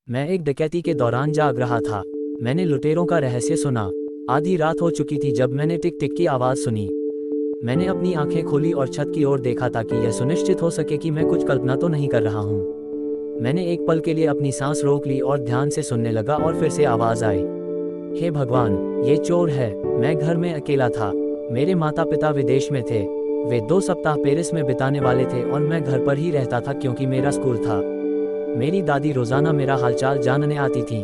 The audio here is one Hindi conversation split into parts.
मैं एक डकैती के दौरान जाग रहा था। मैंने लुटेरों का रहस्य सुना। आधी रात हो चुकी थी जब मैंने टिक टिक की आवाज़ सुनी। मैंने अपनी आंखें खोली और छत की ओर देखा ताकि यह सुनिश्चित हो सके कि मैं कुछ कल्पना तो नहीं कर रहा हूँ। मैंने एक पल के लिए अपनी सांस रोक ली और ध्यान से सुनने लगा और फिर से आवाज़ आई, हे भगवान, ये चोर है। मैं घर में अकेला था। मेरे माता पिता विदेश में थे। वे 2 सप्ताह पेरिस में बिताने वाले थे और मैं घर पर ही रहता था क्योंकि मेरा स्कूल था। मेरी दादी रोज़ाना मेरा हालचाल जानने आती थी,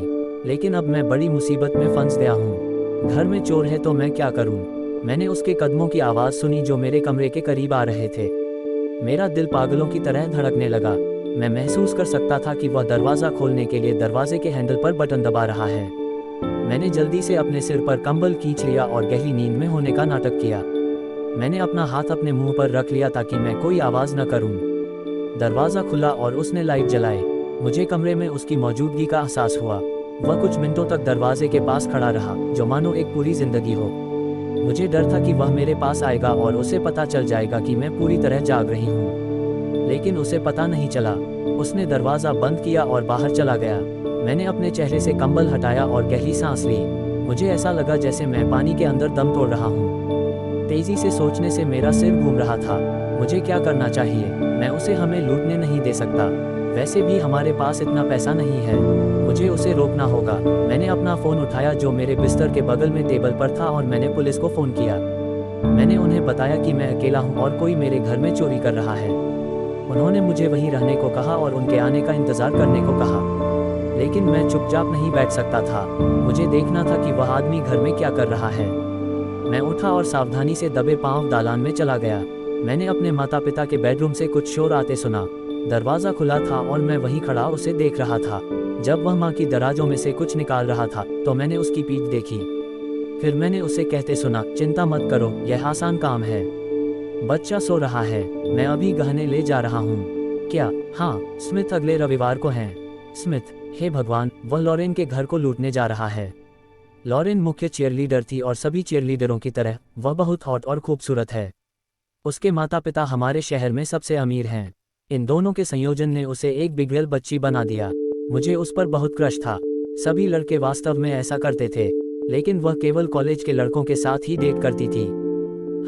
लेकिन अब मैं बड़ी मुसीबत में फंस गया हूँ। घर में चोर है तो मैं क्या करूँ? मैंने उसके कदमों की आवाज़ सुनी जो मेरे कमरे के करीब आ रहे थे। मेरा दिल पागलों की तरह धड़कने लगा। मैं महसूस कर सकता था कि वह दरवाज़ा खोलने के लिए दरवाजे के हैंडल पर बटन दबा रहा है। मैंने जल्दी से अपने सिर पर कंबल खींच लिया और गहरी नींद में होने का नाटक किया। मैंने अपना हाथ अपने मुंह पर रख लिया ताकि मैं कोई आवाज़ न करूं। दरवाज़ा खुला और उसने लाइट जलाई। मुझे कमरे में उसकी मौजूदगी का एहसास हुआ। वह कुछ मिनटों तक दरवाजे के पास खड़ा रहा, जो मानो एक पूरी जिंदगी हो। मुझे डर था कि वह मेरे पास आएगा और उसे पता चल जाएगा कि मैं पूरी तरह जाग रही हूँ, लेकिन उसे पता नहीं चला। उसने दरवाज़ा बंद किया और बाहर चला गया। मैंने अपने चेहरे से कंबल हटाया और गहरी सांस ली। मुझे ऐसा लगा जैसे मैं पानी के अंदर दम तोड़ रहा हूँ। तेज़ी से सोचने से मेरा सिर घूम रहा था। मुझे क्या करना चाहिए? मैं उसे हमें लूटने नहीं दे सकता। वैसे भी हमारे पास इतना पैसा नहीं है। मुझे उसे रोकना होगा। मैंने अपना फ़ोन उठाया जो मेरे बिस्तर के बगल में टेबल पर था और मैंने पुलिस को फ़ोन किया। मैंने उन्हें बताया कि मैं अकेला हूँ और कोई मेरे घर में चोरी कर रहा है। उन्होंने मुझे वहीं रहने को कहा और उनके आने का इंतज़ार करने को कहा, लेकिन मैं चुपचाप नहीं बैठ सकता था। मुझे देखना था कि वह आदमी घर में क्या कर रहा है। मैं उठा और सावधानी से दबे पांव दालान में चला गया। मैंने अपने माता पिता के बेडरूम से कुछ शोर आते सुना। दरवाज़ा खुला था और मैं वहीं खड़ा उसे देख रहा था। जब वह माँ की दराजों में से कुछ निकाल रहा था तो मैंने उसकी पीठ देखी। फिर मैंने उसे कहते सुना, चिंता मत करो, यह आसान काम है। बच्चा सो रहा है। मैं अभी गहने ले जा रहा हूँ। क्या? हाँ, स्मिथ अगले रविवार को हैं। स्मिथ? हे भगवान, वह लॉरेन के घर को लूटने जा रहा है। लॉरेन मुख्य चीयरलीडर थी और सभी चीयरलीडरों की तरह वह बहुत हॉट और खूबसूरत है। उसके माता पिता हमारे शहर में सबसे अमीर हैं। इन दोनों के संयोजन ने उसे एक बिगड़ेल बच्ची बना दिया। मुझे उस पर बहुत क्रश था। सभी लड़के वास्तव में ऐसा करते थे, लेकिन वह केवल कॉलेज के लड़कों के साथ ही डेट करती थी।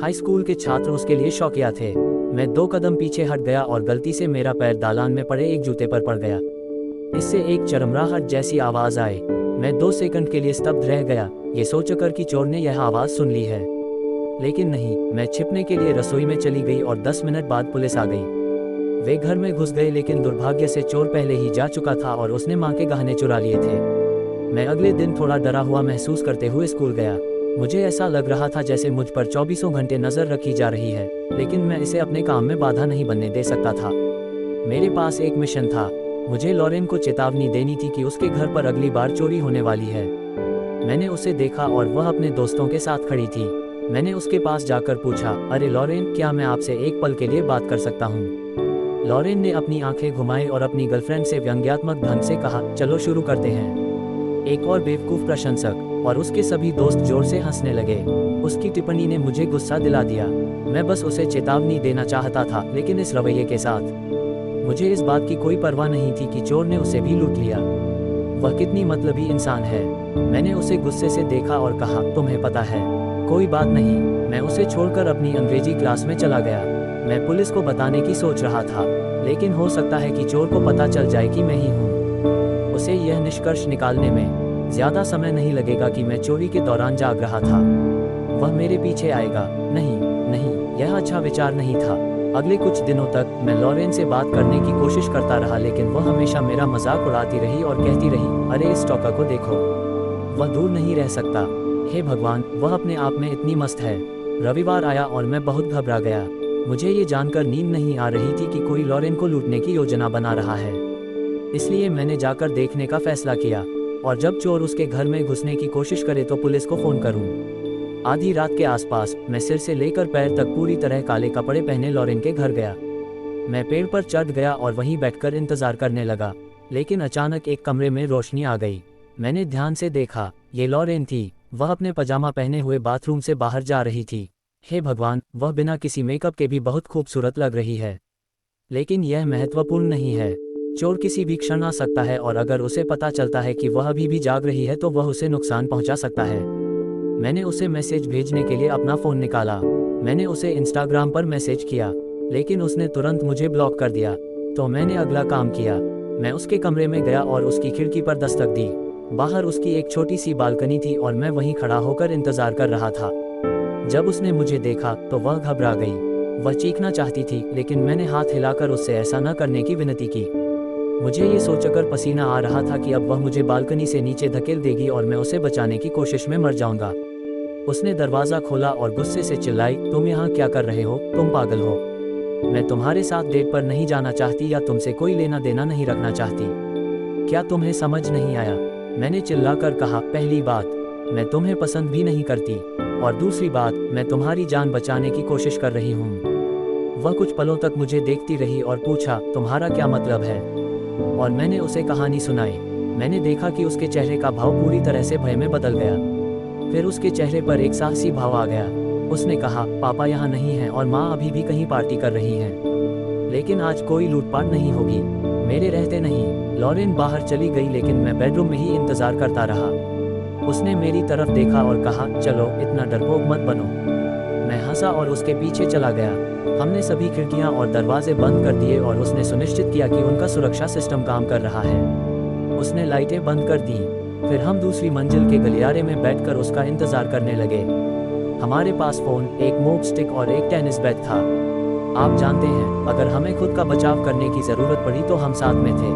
हाई स्कूल के छात्र उसके लिए शौकिया थे। मैं 2 कदम पीछे हट गया और गलती से मेरा पैर दालान में पड़े एक जूते पर पड़ गया। इससे एक चरमराहट जैसी आवाज़ आई। मैं 2 सेकंड के लिए स्तब्ध रह गया, ये सोचकर कि चोर ने यह आवाज़ सुन ली है। लेकिन नहीं, मैं छिपने के लिए रसोई में चली गई और 10 मिनट बाद पुलिस आ गई। वे घर में घुस गए, लेकिन दुर्भाग्य से चोर पहले ही जा चुका था और उसने माँ के गहने चुरा लिए थे। मैं अगले दिन थोड़ा डरा हुआ महसूस करते हुए स्कूल गया। मुझे ऐसा लग रहा था जैसे मुझ पर 24 घंटे नज़र रखी जा रही है, लेकिन मैं इसे अपने काम में बाधा नहीं बनने दे सकता था। मेरे पास एक मिशन था। मुझे लॉरेन को चेतावनी देनी थी कि उसके घर पर अगली बार चोरी होने वाली है। मैंने उसे देखा और वह अपने दोस्तों के साथ खड़ी थी। मैंने उसके पास जाकर पूछा, अरे लॉरेन, क्या मैं आपसे एक पल के लिए बात कर सकता हूँ? लॉरेन ने अपनी आंखें घुमाई और अपनी गर्लफ्रेंड से व्यंग्यात्मक ढंग से कहा, चलो शुरू करते हैं। एक और बेवकूफ़ प्रशंसक और उसके सभी दोस्त जोर से हंसने लगे। उसकी टिप्पणी ने मुझे गुस्सा दिला दिया। मैं बस उसे चेतावनी देना चाहता था, लेकिन इस रवैये के साथ। मुझे इस बात की कोई परवाह नहीं थी कि चोर ने उसे भी लूट लिया। वह कितनी मतलबी इंसान है। मैंने उसे गुस्से से देखा और कहा, तुम्हें पता है, कोई बात नहीं। मैं उसे छोड़कर अपनी अंग्रेजी क्लास में चला गया। मैं पुलिस को बताने की सोच रहा था, लेकिन हो सकता है कि चोर को पता चल जाए कि मैं ही हूँ। उसे यह निष्कर्ष निकालने में ज़्यादा समय नहीं लगेगा कि मैं चोरी के दौरान जाग रहा था। वह मेरे पीछे आएगा। नहीं नहीं, यह अच्छा विचार नहीं था। अगले कुछ दिनों तक मैं लॉरेन से बात करने की कोशिश करता रहा, लेकिन वह हमेशा मेरा मजाक उड़ाती रही और कहती रही, अरे इस टॉका को देखो, वह दूर नहीं रह सकता। हे भगवान, वह अपने आप में इतनी मस्त है। रविवार आया और मैं बहुत घबरा गया। मुझे ये जानकर नींद नहीं आ रही थी कि कोई लॉरेन को लूटने की योजना बना रहा है। इसलिए मैंने जाकर देखने का फैसला किया, और जब चोर उसके घर में घुसने की कोशिश करे तो पुलिस को फ़ोन करूं। आधी रात के आसपास मैं सिर से लेकर पैर तक पूरी तरह काले कपड़े पहने लॉरेन के घर गया। मैं पेड़ पर चढ़ गया और वहीं बैठकर इंतज़ार करने लगा, लेकिन अचानक एक कमरे में रोशनी आ गई। मैंने ध्यान से देखा, ये लॉरेन थी। वह अपने पजामा पहने हुए बाथरूम से बाहर जा रही थी। हे भगवान, वह बिना किसी मेकअप के भी बहुत खूबसूरत लग रही है। लेकिन यह महत्वपूर्ण नहीं है। चोर किसी भी क्षण आ सकता है और अगर उसे पता चलता है कि वह अभी भी जाग रही है तो वह उसे नुकसान पहुंचा सकता है। मैंने उसे मैसेज भेजने के लिए अपना फ़ोन निकाला। मैंने उसे इंस्टाग्राम पर मैसेज किया, लेकिन उसने तुरंत मुझे ब्लॉक कर दिया। तो मैंने अगला काम किया। मैं उसके कमरे में गया और उसकी खिड़की पर दस्तक दी। बाहर उसकी एक छोटी सी बालकनी थी और मैं वहीं खड़ा होकर इंतज़ार कर रहा था। जब उसने मुझे देखा तो वह घबरा गई। वह चीखना चाहती थी, लेकिन मैंने हाथ हिलाकर उससे ऐसा न करने की विनती की। मुझे ये सोचकर पसीना आ रहा था कि अब वह मुझे बालकनी से नीचे धकेल देगी और मैं उसे बचाने की कोशिश में मर जाऊंगा। उसने दरवाज़ा खोला और गुस्से से चिल्लाई, तुम यहाँ क्या कर रहे हो? तुम पागल हो। मैं तुम्हारे साथ डेट पर नहीं जाना चाहती या तुमसे कोई लेना देना नहीं रखना चाहती। क्या तुम्हें समझ नहीं आया? मैंने चिल्लाकर कहा, पहली बात, मैं तुम्हें पसंद भी नहीं करती, और दूसरी बात, मैं तुम्हारी जान बचाने की कोशिश कर रही हूँ। वह कुछ पलों तक मुझे देखती रही और पूछा, तुम्हारा क्या मतलब है? और मैंने उसे कहानी सुनाई। मैंने देखा कि उसके चेहरे का भाव पूरी तरह से भय में बदल गया। फिर उसके चेहरे पर एक साहसी भाव आ गया। उसने कहा, पापा यहाँ नहीं हैं और माँ अभी भी कहीं पार्टी कर रही हैं। लेकिन आज कोई लूटपाट नहीं होगी, मेरे रहते नहीं। लॉरेन बाहर चली गई, लेकिन मैं बेडरूम में ही इंतजार करता रहा। उसने मेरी तरफ देखा और कहा, चलो इतना डरपोक मत बनो। मैं हंसा और उसके पीछे चला गया। हमने सभी खिड़कियां और दरवाजे बंद कर दिए और उसने सुनिश्चित किया कि उनका सुरक्षा सिस्टम काम कर रहा है। उसने लाइटें बंद कर दी। फिर हम दूसरी मंजिल के गलियारे में बैठकर उसका इंतजार करने लगे। हमारे पास फ़ोन, एक मोब स्टिक और एक टेनिस बैट था। आप जानते हैं, अगर हमें खुद का बचाव करने की ज़रूरत पड़ी तो हम साथ में थे।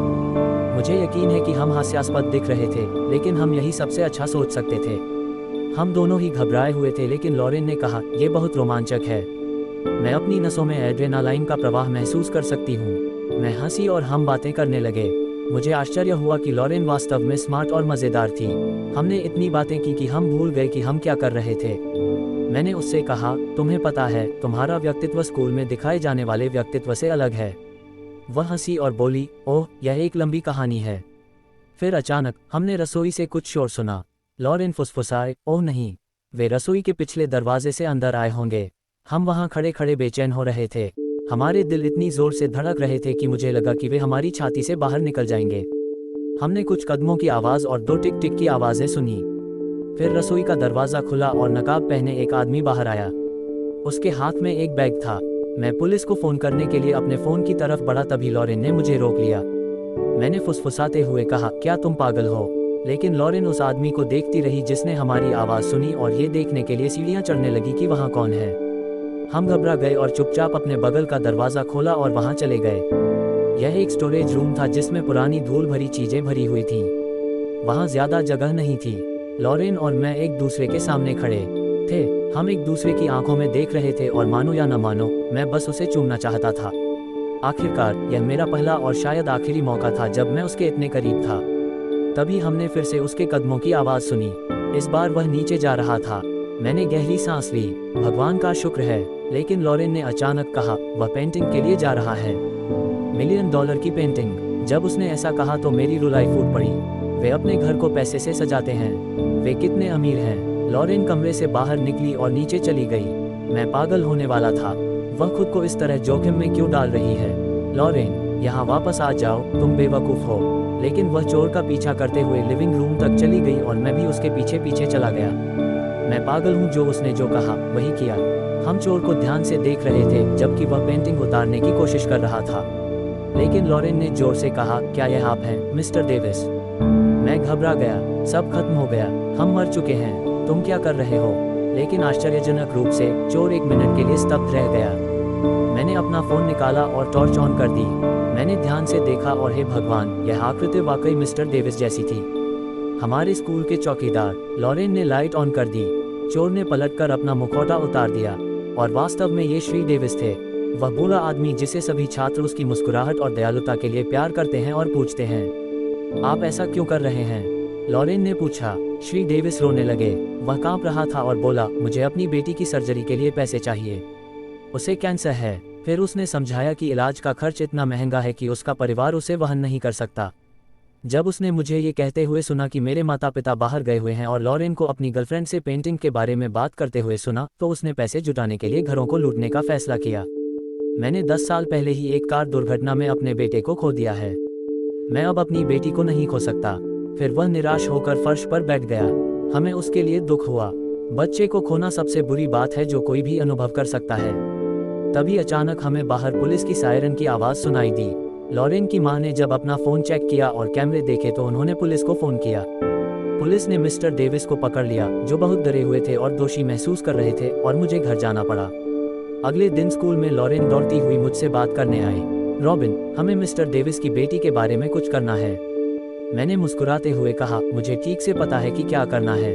मुझे यकीन है कि हम हास्यास्पद दिख रहे थे, लेकिन हम यही सबसे अच्छा सोच सकते थे। हम दोनों ही घबराए हुए थे, लेकिन लॉरेन ने कहा, यह बहुत रोमांचक है। मैं अपनी नसों में एड्रेनालाइन का प्रवाह महसूस कर सकती हूँ। मैं हंसी और हम बातें करने लगे। मुझे आश्चर्य हुआ कि लॉरेन वास्तव में स्मार्ट और मज़ेदार थी। हमने इतनी बातें की कि हम भूल गए कि हम क्या कर रहे थे। मैंने उससे कहा, तुम्हें पता है, तुम्हारा व्यक्तित्व स्कूल में दिखाए जाने वाले व्यक्तित्व से अलग है। वह हंसी और बोली, ओह, यह एक लंबी कहानी है। फिर अचानक हमने रसोई से कुछ शोर सुना। लॉरेन फुसफुसाए, ओह नहीं, वे रसोई के पिछले दरवाजे से अंदर आए होंगे। हम वहाँ खड़े खड़े बेचैन हो रहे थे। हमारे दिल इतनी जोर से धड़क रहे थे कि मुझे लगा कि वे हमारी छाती से बाहर निकल जाएंगे। हमने कुछ कदमों की आवाज़ और दो टिक टिक की आवाज़ें सुनी। फिर रसोई का दरवाज़ा खुला और नकाब पहने एक आदमी बाहर आया। उसके हाथ में एक बैग था। मैं पुलिस को फ़ोन करने के लिए अपने फ़ोन की तरफ बढ़ा, तभी लॉरेन ने मुझे रोक लिया। मैंने फुसफुसाते हुए कहा, क्या तुम पागल हो? लेकिन लॉरेन उस आदमी को देखती रही जिसने हमारी आवाज़ सुनी और ये देखने के लिए सीढ़ियाँ चढ़ने लगी कि वहाँ कौन है। हम घबरा गए और चुपचाप अपने बगल का दरवाज़ा खोला और वहाँ चले गए। यह एक स्टोरेज रूम था जिसमें पुरानी धूल भरी चीज़ें भरी हुई थीं। वहाँ ज़्यादा जगह नहीं थी। लॉरेन और मैं एक दूसरे के सामने खड़े थे। हम एक दूसरे की आंखों में देख रहे थे और मानो या न मानो, मैं बस उसे चूमना चाहता था। आखिरकार यह मेरा पहला और शायद आखिरी मौका था जब मैं उसके इतने करीब था। तभी हमने फिर से उसके कदमों की आवाज़ सुनी। इस बार वह नीचे जा रहा था। मैंने गहरी सांस ली। भगवान का शुक्र है। लेकिन लॉरेन ने अचानक कहा, वह पेंटिंग के लिए जा रहा है, $1 मिलियन की पेंटिंग। जब उसने ऐसा कहा तो मेरी रुलाई फूट पड़ी। वे अपने घर को पैसे से सजाते हैं। वे कितने अमीर हैं। लॉरेन कमरे से बाहर निकली और नीचे चली गई। मैं पागल होने वाला था। वह खुद को इस तरह जोखिम में क्यों डाल रही है? लॉरेन, यहाँ वापस आ जाओ, तुम बेवकूफ़ हो। लेकिन वह चोर का पीछा करते हुए लिविंग रूम तक चली गई और मैं भी उसके पीछे पीछे चला गया। मैं पागल हूँ, जो उसने जो कहा वही किया। हम चोर को ध्यान से देख रहे थे जबकि वह पेंटिंग उतारने की कोशिश कर रहा था। लेकिन लॉरेन ने जोर से कहा, क्या यह आप हैं, मिस्टर डेविस? मैं घबरा गया। सब खत्म हो गया, हम मर चुके हैं। तुम क्या कर रहे हो? लेकिन आश्चर्यजनक रूप से चोर 1 मिनट के लिए स्तब्ध रह गया। मैंने अपना फ़ोन निकाला और टॉर्च ऑन कर दी। मैंने ध्यान से देखा और हे भगवान, यह आकृति वाकई मिस्टर डेविस जैसी थी। हमारे स्कूल के चौकीदार। लॉरेन ने लाइट ऑन कर दी। चोर ने पलटकर अपना मुखौटा उतार दिया और वास्तव में ये श्री डेविस थे, वह बूढ़ा आदमी जिसे सभी छात्र उसकी मुस्कुराहट और दयालुता के लिए प्यार करते हैं और पूछते हैं, आप ऐसा क्यों कर रहे हैं? लॉरेन ने पूछा। श्री डेविस रोने लगे। वह कांप रहा था और बोला, मुझे अपनी बेटी की सर्जरी के लिए पैसे चाहिए, उसे कैंसर है। फिर उसने समझाया कि इलाज का खर्च इतना महंगा है कि उसका परिवार उसे वहन नहीं कर सकता। जब उसने मुझे ये कहते हुए सुना कि मेरे माता पिता बाहर गए हुए हैं और लॉरेन को अपनी गर्लफ्रेंड से पेंटिंग के बारे में बात करते हुए सुना, तो उसने पैसे जुटाने के लिए घरों को लूटने का फैसला किया। मैंने 10 साल पहले ही एक कार दुर्घटना में अपने बेटे को खो दिया है। मैं अब अपनी बेटी को नहीं खो सकता। फिर वह निराश होकर फर्श पर बैठ गया। हमें उसके लिए दुख हुआ। बच्चे को खोना सबसे बुरी बात है जो कोई भी अनुभव कर सकता है। तभी अचानक हमें बाहर पुलिस की सायरन की आवाज़ सुनाई दी। लॉरेन की मां ने जब अपना फ़ोन चेक किया और कैमरे देखे तो उन्होंने पुलिस को फ़ोन किया। पुलिस ने मिस्टर डेविस को पकड़ लिया, जो बहुत डरे हुए थे और दोषी महसूस कर रहे थे, और मुझे घर जाना पड़ा। अगले दिन स्कूल में लॉरेन दौड़ती हुई मुझसे बात करने आई। रॉबिन, हमें मिस्टर डेविस की बेटी के बारे में कुछ करना है। मैंने मुस्कुराते हुए कहा, मुझे ठीक से पता है कि क्या करना है।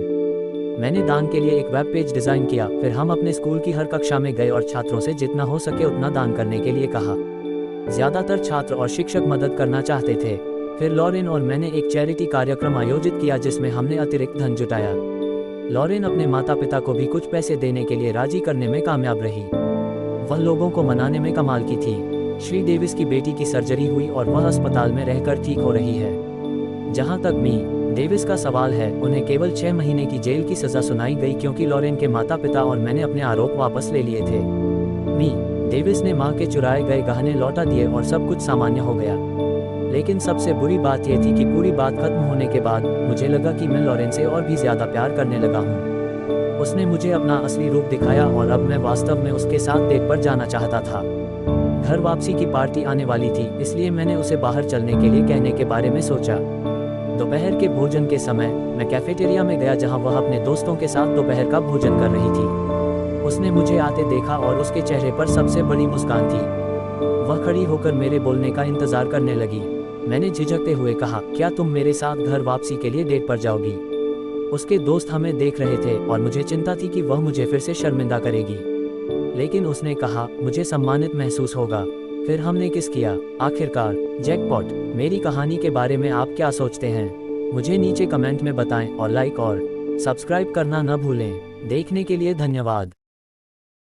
मैंने दान के लिए एक वेब पेज डिज़ाइन किया। फिर हम अपने स्कूल की हर कक्षा में गए और छात्रों से जितना हो सके उतना दान करने के लिए कहा। ज़्यादातर छात्र और शिक्षक मदद करना चाहते थे। फिर लॉरेन और मैंने एक चैरिटी कार्यक्रम आयोजित किया जिसमें हमने अतिरिक्त धन जुटाया। लॉरेन अपने माता पिता को भी कुछ पैसे देने के लिए राजी करने में कामयाब रही। वह लोगों को मनाने में कमाल की थी। श्री डेविस की बेटी की सर्जरी हुई और वह अस्पताल में रहकर ठीक हो रही है। जहां तक मी डेविस का सवाल है, उन्हें केवल 6 महीने की जेल की सज़ा सुनाई गई क्योंकि लॉरेन के माता पिता और मैंने अपने आरोप वापस ले लिए थे। मी डेविस ने मां के चुराए गए गहने लौटा दिए और सब कुछ सामान्य हो गया। लेकिन सबसे बुरी बात यह थी कि पूरी बात खत्म होने के बाद मुझे लगा कि मैं लॉरेन से और भी ज़्यादा प्यार करने लगा हूँ। उसने मुझे अपना असली रूप दिखाया और अब मैं वास्तव में उसके साथ डेट पर जाना चाहता था। घर वापसी की पार्टी आने वाली थी, इसलिए मैंने उसे बाहर चलने के लिए कहने के बारे में सोचा। दोपहर के भोजन के समय मैं कैफेटेरिया में गया जहां वह अपने दोस्तों के साथ दोपहर का भोजन कर रही थी। उसने मुझे आते देखा और उसके चेहरे पर सबसे बड़ी मुस्कान थी। वह खड़ी होकर मेरे बोलने का इंतजार करने लगी। मैंने झिझकते हुए कहा, क्या तुम मेरे साथ घर वापसी के लिए डेट पर जाओगी? उसके दोस्त हमें देख रहे थे और मुझे चिंता थी कि वह मुझे फिर से शर्मिंदा करेगी। लेकिन उसने कहा, मुझे सम्मानित महसूस होगा। फिर हमने किस किया। आखिरकार जैकपॉट। मेरी कहानी के बारे में आप क्या सोचते हैं? मुझे नीचे कमेंट में बताएं और लाइक और सब्सक्राइब करना न भूलें। देखने के लिए धन्यवाद।